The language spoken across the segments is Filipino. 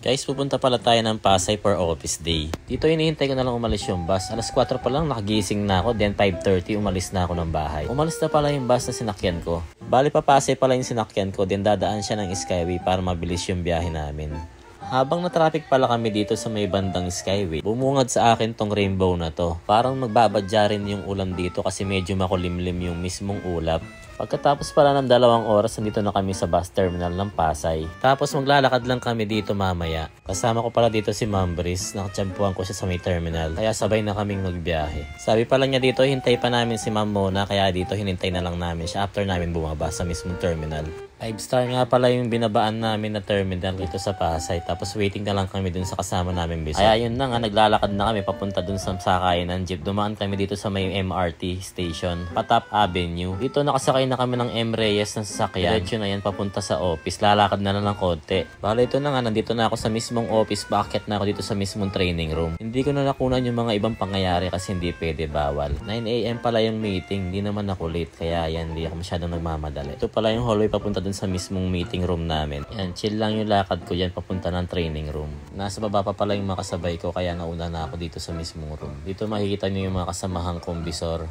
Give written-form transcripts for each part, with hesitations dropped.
Guys, pupunta pala tayo ng Pasay for office day. Dito hinihintay ko na lang umalis yung bus. Alas 4 pa lang nakagising na ako, then 5:30 umalis na ako ng bahay. Umalis na pala yung bus na sinakyan ko. Bali pa Pasay pala yung sinakyan ko, then dadaan siya ng Skyway para mabilis yung biyahe namin. Habang na-traffic pala kami dito sa may bandang Skyway, bumungad sa akin tong rainbow na to. Parang magbabadya rin yung ulam dito kasi medyo makulimlim yung mismong ulap. Pagkatapos pala ng 2 oras, nandito na kami sa bus terminal ng Pasay. Tapos maglalakad lang kami dito mamaya. Kasama ko pala dito si Ma'am Briz, nakatsampuhan ko siya sa may terminal. Kaya sabay na kaming magbiyahe. Sabi pala niya dito, hintay pa namin si Ma'am Mona, kaya dito hinintay na lang namin siya after namin bumaba sa mismong terminal. 5-star nga pala yung binabaan namin na terminal dito sa Pasay. Tapos waiting na lang kami dun sa kasama namin bisor. Kaya yun na nga, naglalakad na kami papunta dun sa sakayan ng jeep. Dumaan kami dito sa may MRT station, Patap Avenue. Dito nakasakay na kami ng M. Reyes na sasakyan. Diretso na yan papunta sa office. Lalakad na lang ng konti. Bale ito na nga, nandito na ako sa mismong office. Bakit na ako dito sa mismong training room. Hindi ko na nakunan yung mga ibang pangyayari kasi hindi pwede, bawal. 9 AM pala yung meeting. Hindi naman ako late. Kaya yan, hindi ako masyadong nagmamadali. Ito pala yung hallway papunta dun sa mismong meeting room namin. Yan, chill lang yung lakad ko dyan papunta ng training room. Nasa baba pa pala yung makasabay ko kaya nauna na ako dito sa mismong room. Dito makikita nyo yung mga kasamahan kong bisor.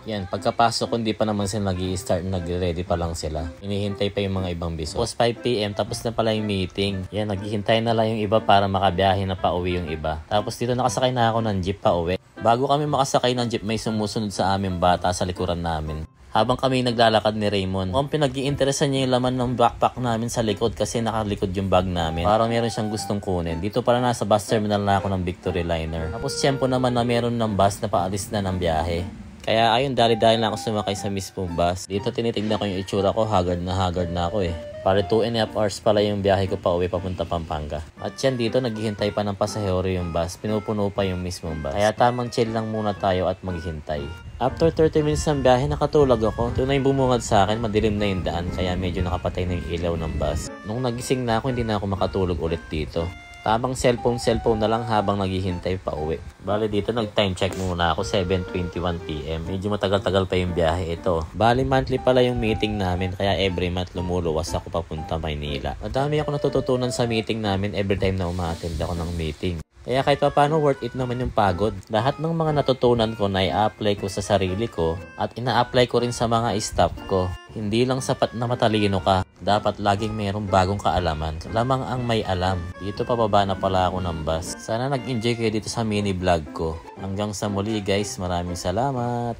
Yan, pagkapasok ko hindi pa naman sila nag-i-start, nag-ready pa lang sila. Hinihintay pa yung mga ibang bisor. Tapos 5 PM, tapos na pala yung meeting. Yan, naghihintay na lang yung iba para makabiyahe na pauwi yung iba. Tapos dito nakasakay na ako ng jeep pauwi. Bago kami makasakay ng jeep, may sumusunod sa aming bata sa likuran namin. Habang kami naglalakad ni Raymond, mukhang pinag-iinteresan niya yung laman ng backpack namin sa likod kasi nakalikod yung bag namin. Parang meron siyang gustong kunin. Dito pala nasa bus terminal na ako ng Victory Liner. Tapos tiyempo naman na meron ng bus na paalis na ng biyahe. Kaya ayun, dali-dali lang ako sumakay sa mismong bus. Dito tinitignan ko yung itsura ko, haggard na ako eh. Para 2.5 hours pala yung biyahe ko pa uwi papunta Pampanga. At yan dito, naghihintay pa ng pasahero yung bus. Pinupuno pa yung mismong bus. Kaya tamang chill lang muna tayo at maghintay. After 30 minutes ng biyahe, nakatulog ako. Ito na yung bumungad sa akin, madilim na yung daan. Kaya medyo nakapatay na yung ilaw ng bus. Nung nagising na ako, hindi na ako makatulog ulit dito. Tamang cellphone na lang habang naghihintay pa uwi. Bale dito nag-time check muna ako, 7:21 PM. Medyo matagal-tagal pa yung biyahe ito. Bale monthly pala yung meeting namin kaya every month lumuluwas ako papunta Maynila. Madami ako natututunan sa meeting namin every time na umaattend ako ng meeting. Kaya kahit paano worth it naman yung pagod. Lahat ng mga natutunan ko na i-apply ko sa sarili ko at ina-apply ko rin sa mga staff ko. Hindi lang sapat na matalino ka, dapat laging mayroong bagong kaalaman. Lamang ang may alam. Dito pababa na pala ako ng bus. Sana nag-enjoy kayo dito sa mini vlog ko. Hanggang sa muli guys, maraming salamat.